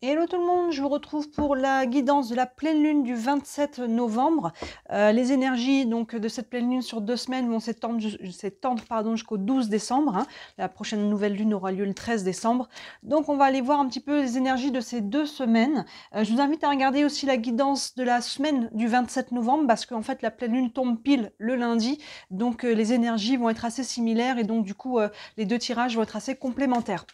Hello tout le monde, je vous retrouve pour la guidance de la pleine lune du 27 novembre. Les énergies donc, de cette pleine lune sur 2 semaines vont s'étendre jusqu'au 12 décembre. Hein. La prochaine nouvelle lune aura lieu le 13 décembre. Donc on va aller voir un petit peu les énergies de ces 2 semaines. Je vous invite à regarder aussi la guidance de la semaine du 27 novembre parce qu'en fait la pleine lune tombe pile le lundi. Donc les énergies vont être assez similaires et donc du coup les 2 tirages vont être assez complémentaires.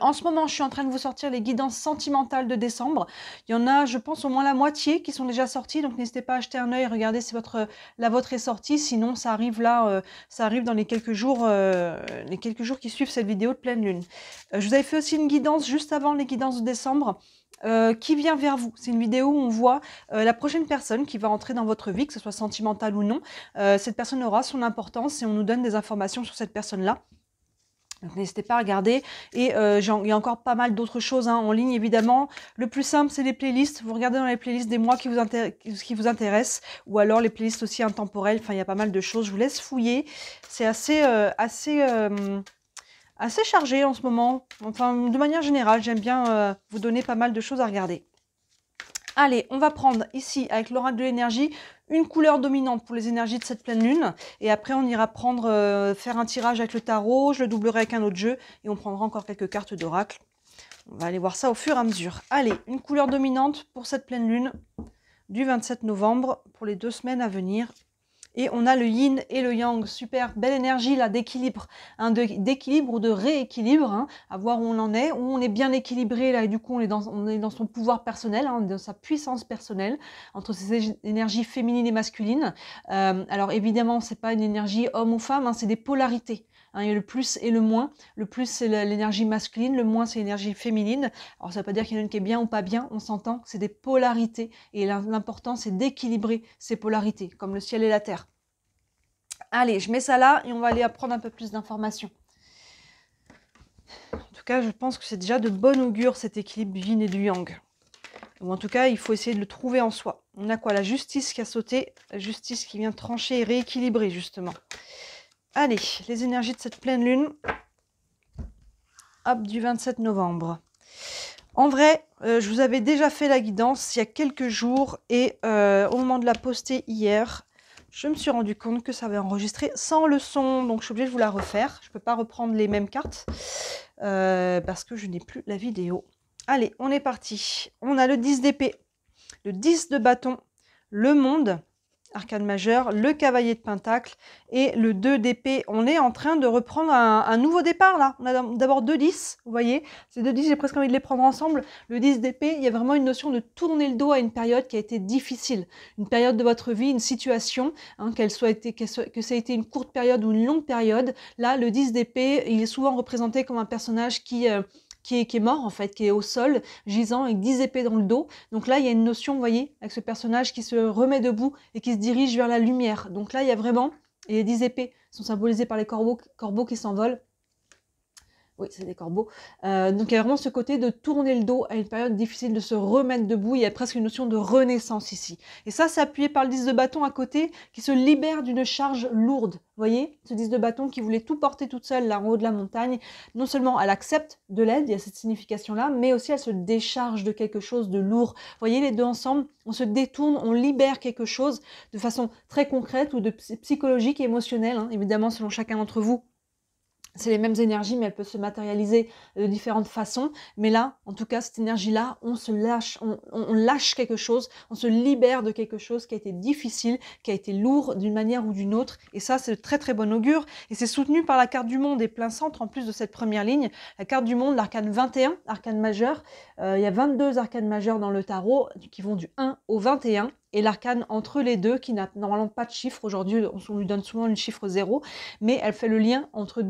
En ce moment, je suis en train de vous sortir les guidances sentimentales de décembre. Il y en a, je pense, au moins la moitié qui sont déjà sorties. Donc, n'hésitez pas à jeter un œil, regardez si la vôtre est sortie. Sinon, ça arrive là, ça arrive dans les quelques jours qui suivent cette vidéo de pleine lune. Je vous avais fait aussi une guidance juste avant les guidances de décembre. Qui vient vers vous. C'est une vidéo où on voit la prochaine personne qui va entrer dans votre vie, que ce soit sentimentale ou non. Cette personne aura son importance et on nous donne des informations sur cette personne-là. Donc n'hésitez pas à regarder et il y a encore pas mal d'autres choses en ligne évidemment. Le plus simple c'est les playlists, vous regardez dans les playlists des mois qui vous intéressent ou alors les playlists aussi intemporelles, enfin il y a pas mal de choses, je vous laisse fouiller. C'est assez chargé en ce moment, enfin de manière générale j'aime bien vous donner pas mal de choses à regarder. Allez, on va prendre ici, avec l'oracle de l'énergie, une couleur dominante pour les énergies de cette pleine lune. Et après, on ira faire un tirage avec le tarot. Je le doublerai avec un autre jeu. Et on prendra encore quelques cartes d'oracle. On va aller voir ça au fur et à mesure. Allez, une couleur dominante pour cette pleine lune du 27 novembre pour les 2 semaines à venir. Et on a le yin et le yang, super belle énergie là d'équilibre, hein, d'équilibre ou de rééquilibre, hein, à voir où on en est, où on est bien équilibré là et du coup on est dans son pouvoir personnel, hein, dans sa puissance personnelle, entre ces énergies féminines et masculines. Alors évidemment c'est pas une énergie homme ou femme, hein, c'est des polarités. Hein, il y a le plus et le moins. Le plus c'est l'énergie masculine, le moins c'est l'énergie féminine. Alors ça veut pas dire qu'il y en a une qui est bien ou pas bien, on s'entend que c'est des polarités et l'important c'est d'équilibrer ces polarités, comme le ciel et la terre. Allez, je mets ça là et on va aller apprendre un peu plus d'informations. En tout cas, je pense que c'est déjà de bon augure cet équilibre du yin et du yang. Ou en tout cas, il faut essayer de le trouver en soi. On a quoi? La justice qui a sauté, la justice qui vient trancher et rééquilibrer justement. Allez, les énergies de cette pleine lune. Hop, du 27 novembre. En vrai, je vous avais déjà fait la guidance il y a quelques jours et au moment de la poster hier, je me suis rendu compte que ça avait enregistré sans le son, donc je suis obligée de vous la refaire. Je ne peux pas reprendre les mêmes cartes parce que je n'ai plus la vidéo. Allez, on est parti. On a le 10 d'épée, le 10 de bâton, le monde, arcane majeur, le cavalier de pentacle et le 2 d'épée. On est en train de reprendre un nouveau départ là. On a d'abord 2 10, vous voyez. Ces 2 10, j'ai presque envie de les prendre ensemble. Le 10 d'épée, il y a vraiment une notion de tourner le dos à une période qui a été difficile. Une période de votre vie, une situation, hein, que ça a été une courte période ou une longue période. Là, le 10 d'épée, il est souvent représenté comme un personnage qui est mort en fait, qui est au sol, gisant avec 10 épées dans le dos. Donc là, il y a une notion, vous voyez, avec ce personnage qui se remet debout et qui se dirige vers la lumière. Donc là, il y a vraiment, et les 10 épées sont symbolisées par les corbeaux qui s'envolent. Oui, c'est des corbeaux. Donc il y a vraiment ce côté de tourner le dos à une période difficile, de se remettre debout. Il y a presque une notion de renaissance ici. Et ça, c'est appuyé par le 10 de bâton à côté, qui se libère d'une charge lourde. Vous voyez, ce 10 de bâton qui voulait tout porter toute seule là en haut de la montagne. Non seulement elle accepte de l'aide, il y a cette signification-là, mais aussi elle se décharge de quelque chose de lourd. Vous voyez, les deux ensemble, on se détourne, on libère quelque chose de façon très concrète ou de psychologique et émotionnelle, hein, évidemment selon chacun d'entre vous. C'est les mêmes énergies, mais elles peuvent se matérialiser de différentes façons. Mais là, en tout cas, cette énergie-là, on se lâche, on lâche quelque chose, on se libère de quelque chose qui a été difficile, qui a été lourd d'une manière ou d'une autre. Et ça, c'est de très très bon augure. Et c'est soutenu par la carte du monde et plein centre, en plus de cette première ligne. La carte du monde, l'arcane 21, arcane majeur. Il y a 22 arcanes majeurs dans le tarot qui vont du 1 au 21. Et l'arcane entre les deux, qui n'a normalement pas de chiffre. Aujourd'hui, on lui donne souvent le chiffre 0, mais elle fait le lien entre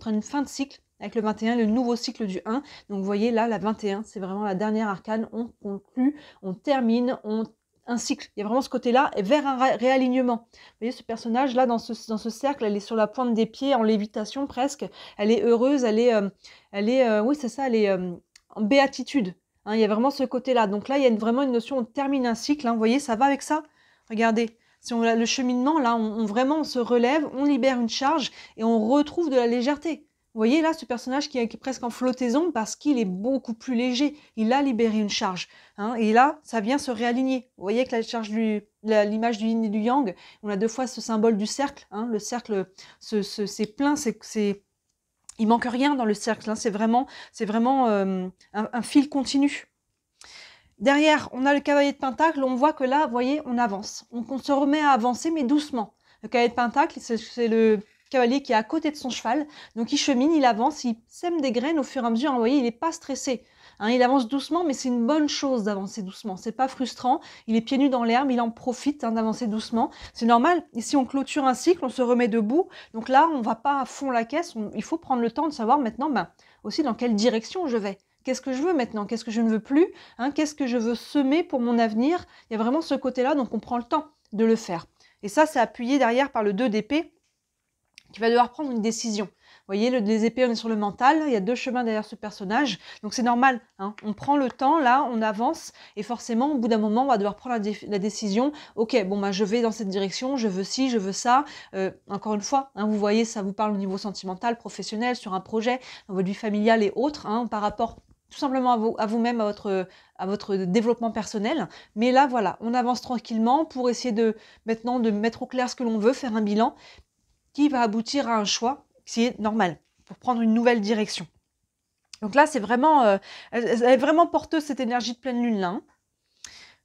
une fin de cycle avec le 21, le nouveau cycle du 1. Donc vous voyez là, la 21, c'est vraiment la dernière arcane. On conclut, on termine, un cycle. Il y a vraiment ce côté-là, vers un réalignement. Vous voyez ce personnage là, dans ce cercle, elle est sur la pointe des pieds, en lévitation presque. Elle est heureuse, oui c'est ça, elle est en béatitude. Hein, il y a vraiment ce côté-là. Donc là, il y a vraiment une notion, on termine un cycle. Hein, vous voyez, ça va avec ça. Regardez, si on a le cheminement, là, vraiment on se relève, on libère une charge et on retrouve de la légèreté. Vous voyez là, ce personnage qui est presque en flottaison parce qu'il est beaucoup plus léger. Il a libéré une charge. Hein, et là, ça vient se réaligner. Vous voyez que la charge l'image du yin et du yang, on a deux fois ce symbole du cercle. Hein, le cercle, c'est plein, il manque rien dans le cercle. Hein, c'est vraiment un fil continu. Derrière, on a le cavalier de pentacle. On voit que là, vous voyez, on avance. On se remet à avancer, mais doucement. Le cavalier de pentacle, c'est le cavalier qui est à côté de son cheval. Donc, il chemine, il avance, il sème des graines au fur et à mesure. Vous voyez, il n'est pas stressé. Hein, il avance doucement, mais c'est une bonne chose d'avancer doucement. C'est pas frustrant. Il est pieds nus dans l'herbe, il en profite d'avancer doucement. C'est normal. Ici, on clôture un cycle, on se remet debout. Donc là, on ne va pas à fond la caisse. Il faut prendre le temps de savoir maintenant aussi dans quelle direction je vais. Qu'est-ce que je veux maintenant? Qu'est-ce que je ne veux plus? Hein, qu'est-ce que je veux semer pour mon avenir? Il y a vraiment ce côté-là, donc on prend le temps de le faire. Et ça, c'est appuyé derrière par le 2 d'épée qui va devoir prendre une décision. Vous voyez, les épées, on est sur le mental, il y a deux chemins derrière ce personnage, donc c'est normal, hein, on prend le temps, là, on avance, et forcément, au bout d'un moment, on va devoir prendre la décision, ok, bon, je vais dans cette direction, je veux ci, je veux ça, encore une fois, hein, vous voyez, ça vous parle au niveau sentimental, professionnel, sur un projet, dans votre vie familiale et autres, hein, par rapport tout simplement à vous-même, à votre développement personnel. Mais là, voilà, on avance tranquillement pour essayer maintenant de mettre au clair ce que l'on veut, faire un bilan qui va aboutir à un choix qui est normal pour prendre une nouvelle direction. Donc là, c'est vraiment, elle est vraiment porteuse cette énergie de pleine lune là. Hein.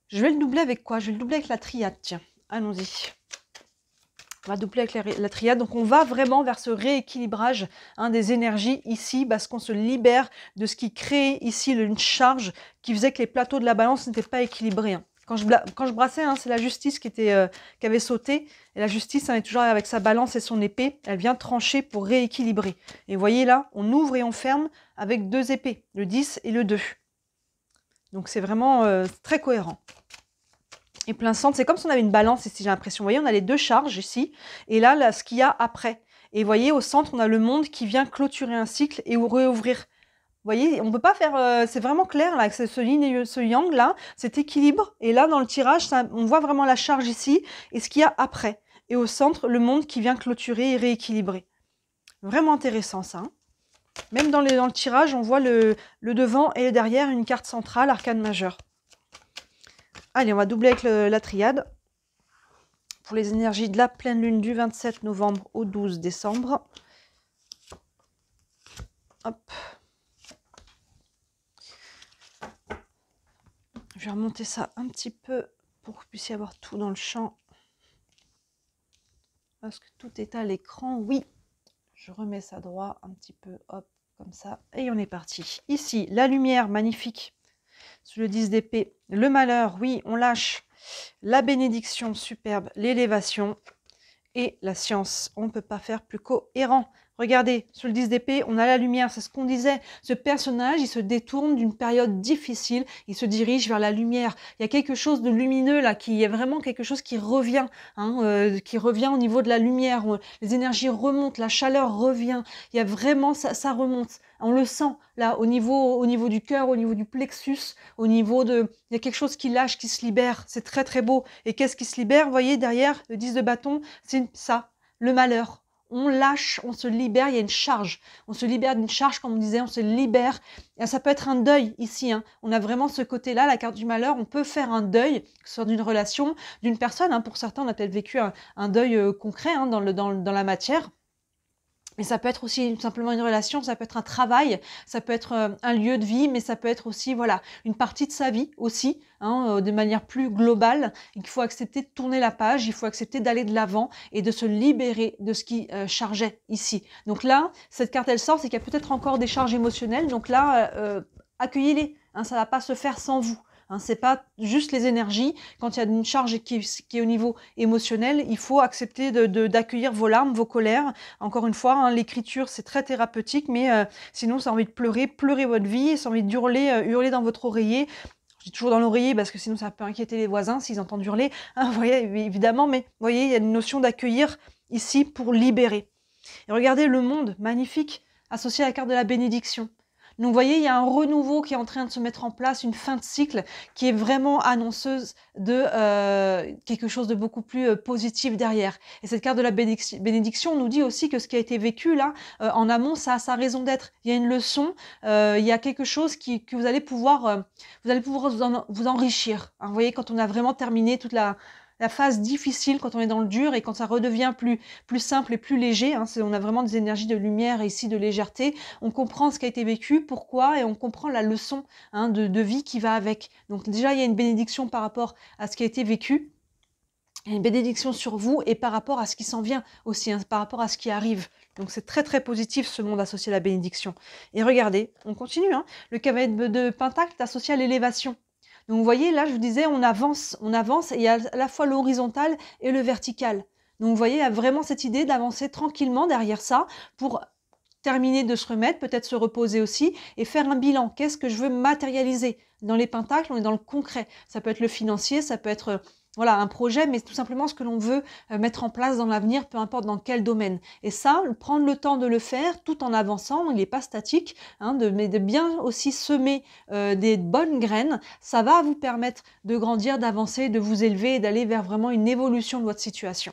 Je vais le doubler avec quoi? Je vais le doubler avec la triade, tiens, allons-y. On va doubler avec la triade, donc on va vraiment vers ce rééquilibrage des énergies ici, parce qu'on se libère de ce qui crée ici une charge qui faisait que les plateaux de la balance n'étaient pas équilibrés. Hein. Quand je brassais, hein, c'est la justice qui avait sauté, et la justice est toujours avec sa balance et son épée, elle vient trancher pour rééquilibrer. Et vous voyez là, on ouvre et on ferme avec deux épées, le 10 et le 2. Donc c'est vraiment très cohérent. Et plein centre, c'est comme si on avait une balance ici, j'ai l'impression. Vous voyez, on a les deux charges ici, et là ce qu'il y a après. Et vous voyez, au centre, on a le monde qui vient clôturer un cycle et réouvrir. Vous voyez, on ne peut pas faire... c'est vraiment clair, là, avec ce yin et ce yang, là, cet équilibre. Et là, dans le tirage, on voit vraiment la charge ici, et ce qu'il y a après. Et au centre, le monde qui vient clôturer et rééquilibrer. Vraiment intéressant, ça. Hein. Même dans le tirage, on voit le devant et le derrière, une carte centrale, arcane majeure. Allez, on va doubler avec la triade. Pour les énergies de la pleine lune du 27 novembre au 12 décembre. Hop. Je vais remonter ça un petit peu pour que vous puissiez avoir tout dans le champ. Est-ce que tout est à l'écran? Oui. Je remets ça droit un petit peu, hop, comme ça. Et on est parti. Ici, la lumière, magnifique. Sous le 10 d'épée, le malheur, oui, on lâche. La bénédiction, superbe. L'élévation et la science. On ne peut pas faire plus cohérent. Regardez, sur le 10 d'épée, on a la lumière, c'est ce qu'on disait. Ce personnage, il se détourne d'une période difficile, il se dirige vers la lumière. Il y a quelque chose de lumineux là, qui est vraiment quelque chose qui revient, qui revient au niveau de la lumière. Les énergies remontent, la chaleur revient. Il y a vraiment, ça remonte. On le sent là, au niveau du cœur, au niveau du plexus, il y a quelque chose qui lâche, qui se libère. C'est très très beau. Et qu'est-ce qui se libère? Vous voyez derrière, le 10 de bâton, c'est ça, le malheur. On lâche, on se libère, il y a une charge. On se libère d'une charge, comme on disait, on se libère. Et ça peut être un deuil ici. Hein. On a vraiment ce côté-là, la carte du malheur. On peut faire un deuil, que ce soit d'une relation, d'une personne. Hein. Pour certains, on a peut-être vécu un deuil concret dans la matière. Mais ça peut être aussi simplement une relation, ça peut être un travail, ça peut être un lieu de vie, mais ça peut être aussi voilà une partie de sa vie aussi, de manière plus globale. Il faut accepter de tourner la page, il faut accepter d'aller de l'avant et de se libérer de ce qui chargeait ici. Donc là, cette carte elle sort, c'est qu'il y a peut-être encore des charges émotionnelles. Donc là, accueillez-les, ça ne va pas se faire sans vous. C'est pas juste les énergies. Quand il y a une charge qui est au niveau émotionnel, il faut accepter d'accueillir vos larmes, vos colères. Encore une fois, l'écriture, c'est très thérapeutique, mais sinon, ça a envie de pleurer votre vie, ça a envie d'hurler, hurler dans votre oreiller. Je dis toujours dans l'oreiller parce que sinon, ça peut inquiéter les voisins s'ils entendent hurler. Vous voyez, évidemment, mais vous voyez, il y a une notion d'accueillir ici pour libérer. Et regardez le monde magnifique associé à la carte de la bénédiction. Donc vous voyez, il y a un renouveau qui est en train de se mettre en place, une fin de cycle qui est vraiment annonceuse de quelque chose de beaucoup plus positif derrière. Et cette carte de la bénédiction nous dit aussi que ce qui a été vécu là, en amont, ça a sa raison d'être. Il y a une leçon, il y a quelque chose que vous allez pouvoir vous enrichir. Hein, vous voyez, quand on a vraiment terminé toute la phase difficile, quand on est dans le dur et quand ça redevient plus simple et plus léger, hein, on a vraiment des énergies de lumière et ici de légèreté, on comprend ce qui a été vécu, pourquoi, et on comprend la leçon, hein, de vie qui va avec. Donc déjà, il y a une bénédiction par rapport à ce qui a été vécu, il y a une bénédiction sur vous et par rapport à ce qui s'en vient aussi, hein, par rapport à ce qui arrive. Donc c'est très très positif ce monde associé à la bénédiction. Et regardez, on continue, hein, le cavalier de Pentacle est associé à l'élévation. Donc vous voyez, là je vous disais, on avance, et il y a à la fois l'horizontal et le vertical. Donc vous voyez, il y a vraiment cette idée d'avancer tranquillement derrière ça pour terminer de se remettre, peut-être se reposer aussi et faire un bilan. Qu'est-ce que je veux matérialiser? Dans les pentacles, on est dans le concret. Ça peut être le financier, ça peut être voilà, un projet, mais tout simplement ce que l'on veut mettre en place dans l'avenir, peu importe dans quel domaine. Et ça, prendre le temps de le faire tout en avançant, il n'est pas statique, hein, mais de bien aussi semer des bonnes graines, ça va vous permettre de grandir, d'avancer, de vous élever et d'aller vers vraiment une évolution de votre situation.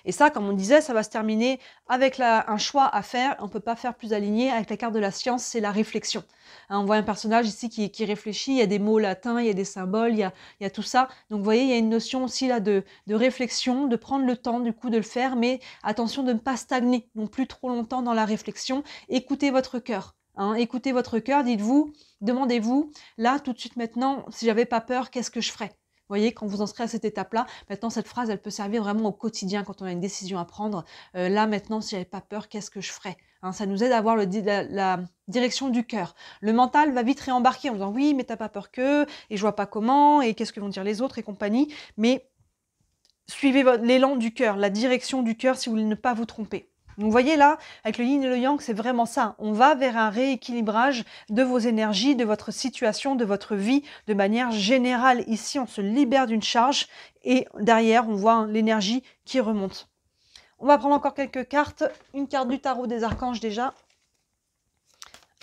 Et ça, comme on disait, ça va se terminer avec un choix à faire. On ne peut pas faire plus aligné. Avec la carte de la science, c'est la réflexion. Hein, on voit un personnage ici qui réfléchit. Il y a des mots latins, il y a des symboles, il y a tout ça. Donc, vous voyez, il y a une notion aussi là de réflexion, de prendre le temps du coup de le faire. Mais attention de ne pas stagner non plus trop longtemps dans la réflexion. Écoutez votre cœur. Hein, écoutez votre cœur, dites-vous, demandez-vous, là, tout de suite maintenant, si j'avais pas peur, qu'est-ce que je ferais? Vous voyez, quand vous en serez à cette étape-là, maintenant, cette phrase, elle peut servir vraiment au quotidien quand on a une décision à prendre. Là, maintenant, si j'avais pas peur, qu'est-ce que je ferais? Hein, ça nous aide à avoir la direction du cœur. Le mental va vite réembarquer en disant oui, mais t'as pas peur que, et je vois pas comment, et qu'est-ce que vont dire les autres et compagnie. Mais suivez l'élan du cœur, la direction du cœur si vous voulez ne pas vous tromper. Donc vous voyez là, avec le yin et le yang, c'est vraiment ça. On va vers un rééquilibrage de vos énergies, de votre situation, de votre vie, de manière générale. Ici, on se libère d'une charge et derrière, on voit l'énergie qui remonte. On va prendre encore quelques cartes. Une carte du tarot des archanges déjà.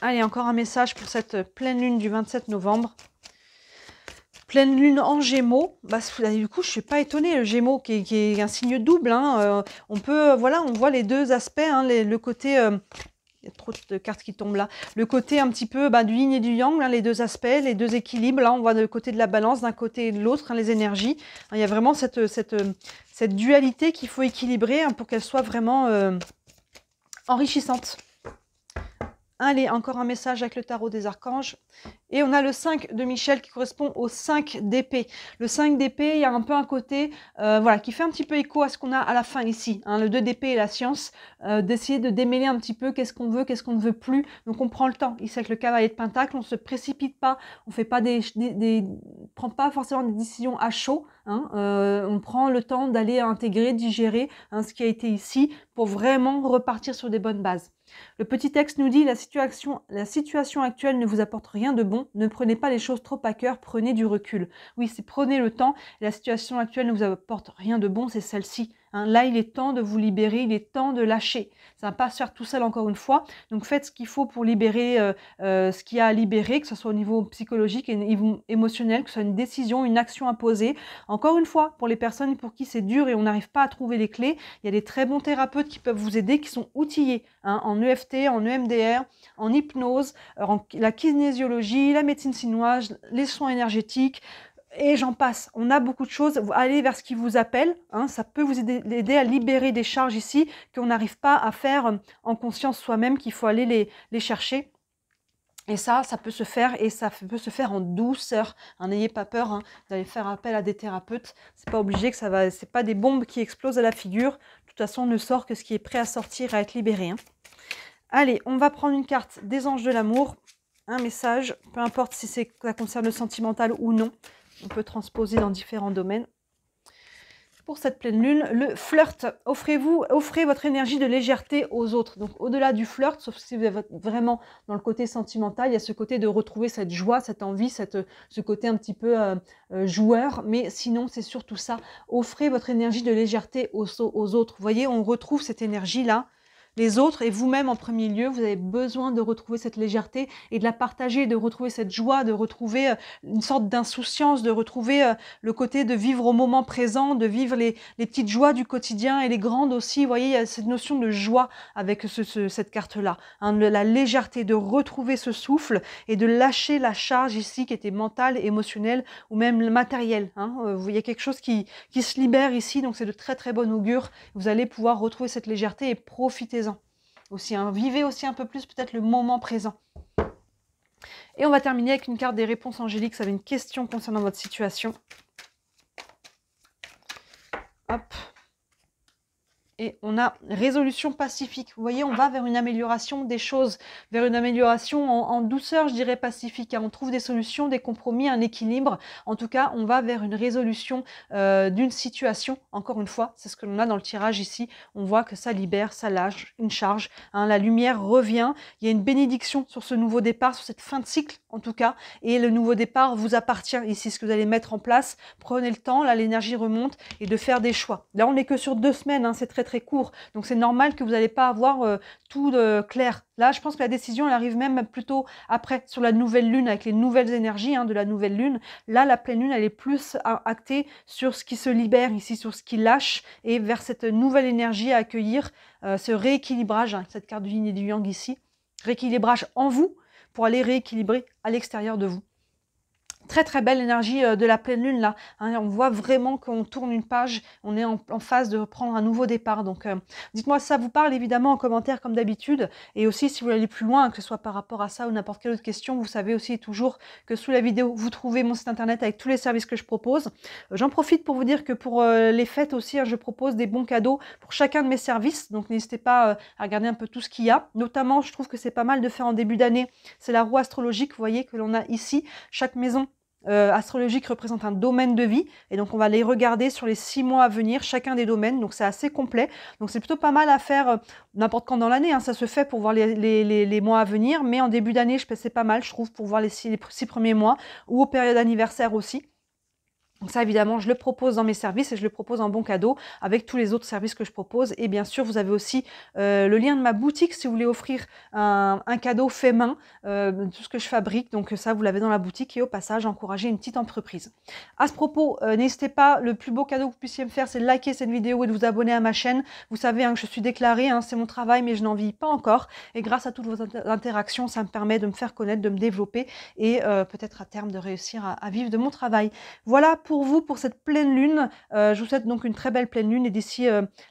Allez, encore un message pour cette pleine lune du 27 novembre. Pleine lune en Gémeaux, bah, du coup je suis pas étonnée, le Gémeaux qui est un signe double, hein, on peut, voilà, on voit les deux aspects, hein, le côté, il y a trop de cartes qui tombent là, le côté un petit peu du yin et du yang, hein, les deux aspects, les deux équilibres, là on voit le côté de la balance d'un côté et de l'autre, hein, les énergies, hein, il y a vraiment cette dualité qu'il faut équilibrer, hein, pour qu'elle soit vraiment enrichissante. Allez, encore un message avec le tarot des archanges. Et on a le 5 de Michel qui correspond au 5 d'épée. Le 5 d'épée, il y a un peu un côté voilà, qui fait un petit peu écho à ce qu'on a à la fin ici. Hein, le 2 d'épée et la science, d'essayer de démêler un petit peu qu'est-ce qu'on veut, qu'est-ce qu'on ne veut plus. Donc on prend le temps. Ici avec le cavalier de Pentacle, on ne se précipite pas, on fait pas prend pas forcément des décisions à chaud. Hein, on prend le temps d'aller intégrer, digérer, hein, ce qui a été ici pour vraiment repartir sur des bonnes bases. Le petit texte nous dit la situation actuelle ne vous apporte rien de bon, ne prenez pas les choses trop à cœur, prenez du recul. Oui, c'est prenez le temps, la situation actuelle ne vous apporte rien de bon, c'est celle-ci. Hein, là, il est temps de vous libérer, il est temps de lâcher. Ça ne va pas se faire tout seul encore une fois. Donc faites ce qu'il faut pour libérer ce qu'il y a à libérer, que ce soit au niveau psychologique et émotionnel, que ce soit une décision, une action à poser. Encore une fois, pour les personnes pour qui c'est dur et on n'arrive pas à trouver les clés, il y a des très bons thérapeutes qui peuvent vous aider, qui sont outillés hein, en EFT, en EMDR, en hypnose, la kinésiologie, la médecine chinoise, les soins énergétiques, et j'en passe. On a beaucoup de choses. Allez vers ce qui vous appelle. Hein, ça peut vous aider à libérer des charges ici qu'on n'arrive pas à faire en conscience soi-même, qu'il faut aller les chercher. Et ça peut se faire et ça peut se faire en douceur. Hein, n'ayez pas peur hein, d'aller faire appel à des thérapeutes. C'est pas obligé que c'est pas des bombes qui explosent à la figure. De toute façon, on ne sort que ce qui est prêt à sortir, à être libéré. Hein. Allez, on va prendre une carte des anges de l'amour. Un message, peu importe si ça concerne le sentimental ou non. On peut transposer dans différents domaines. Pour cette pleine lune, le flirt. Offrez votre énergie de légèreté aux autres. Donc au-delà du flirt, sauf si vous êtes vraiment dans le côté sentimental, il y a ce côté de retrouver cette joie, cette envie, ce côté un petit peu joueur. Mais sinon, c'est surtout ça. Offrez votre énergie de légèreté aux autres. Vous voyez, on retrouve cette énergie-là les autres et vous-même en premier lieu. Vous avez besoin de retrouver cette légèreté et de la partager, de retrouver cette joie, de retrouver une sorte d'insouciance, de retrouver le côté de vivre au moment présent, de vivre les petites joies du quotidien et les grandes aussi. Vous voyez, il y a cette notion de joie avec cette carte-là, hein, la légèreté, de retrouver ce souffle et de lâcher la charge ici qui était mentale, émotionnelle ou même matérielle. Hein. Il y a quelque chose qui se libère ici, donc c'est de très très bon augure. Vous allez pouvoir retrouver cette légèreté et profitez-en aussi. Hein. Vivez aussi un peu plus peut-être le moment présent. Et on va terminer avec une carte des réponses angéliques. Ça avait une question concernant votre situation. Hop. Et on a résolution pacifique. Vous voyez, on va vers une amélioration des choses, vers une amélioration en douceur, je dirais pacifique. On trouve des solutions, des compromis, un équilibre. En tout cas, on va vers une résolution d'une situation. Encore une fois, c'est ce que l'on a dans le tirage ici. On voit que ça libère, ça lâche une charge. Hein, la lumière revient. Il y a une bénédiction sur ce nouveau départ, sur cette fin de cycle en tout cas. Et le nouveau départ vous appartient ici, ce que vous allez mettre en place. Prenez le temps, là l'énergie remonte et de faire des choix. Là, on n'est que sur 2 semaines, hein, c'est très court. Donc c'est normal que vous n'allez pas avoir tout clair. Là, je pense que la décision, elle arrive même plutôt après, sur la nouvelle lune, avec les nouvelles énergies de la nouvelle lune. Là, la pleine lune, elle est plus actée sur ce qui se libère ici, sur ce qui lâche, et vers cette nouvelle énergie à accueillir, ce rééquilibrage, cette carte du yin et du yang ici, rééquilibrage en vous, pour aller rééquilibrer à l'extérieur de vous. Très belle énergie de la pleine lune là, hein, on voit vraiment qu'on tourne une page, on est en phase de prendre un nouveau départ. Donc dites-moi si ça vous parle évidemment en commentaire comme d'habitude, et aussi si vous voulez aller plus loin, que ce soit par rapport à ça ou n'importe quelle autre question, vous savez aussi toujours que sous la vidéo vous trouvez mon site internet avec tous les services que je propose. J'en profite pour vous dire que pour les fêtes aussi, hein, je propose des bons cadeaux pour chacun de mes services, donc n'hésitez pas à regarder un peu tout ce qu'il y a. Notamment, je trouve que c'est pas mal de faire en début d'année, c'est la roue astrologique, vous voyez que l'on a ici, chaque maison astrologique représente un domaine de vie, et donc on va les regarder sur les 6 mois à venir, chacun des domaines, donc c'est assez complet, donc c'est plutôt pas mal à faire n'importe quand dans l'année, hein, ça se fait pour voir les mois à venir, mais en début d'année, c'est pas mal, je trouve, pour voir les 6 premiers mois, ou aux périodes anniversaires aussi. Donc ça, évidemment, je le propose dans mes services et je le propose en bon cadeau avec tous les autres services que je propose. Et bien sûr, vous avez aussi le lien de ma boutique si vous voulez offrir un cadeau fait main, tout ce que je fabrique. Donc ça, vous l'avez dans la boutique, et au passage, encourager une petite entreprise. À ce propos, n'hésitez pas, le plus beau cadeau que vous puissiez me faire, c'est de liker cette vidéo et de vous abonner à ma chaîne. Vous savez que je suis déclarée, c'est mon travail, mais je n'en vis pas encore. Et grâce à toutes vos interactions, ça me permet de me faire connaître, de me développer et peut-être à terme de réussir à vivre de mon travail. Voilà pour vous, pour cette pleine lune. Je vous souhaite donc une très belle pleine lune, et d'ici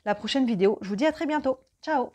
la prochaine vidéo, je vous dis à très bientôt. Ciao!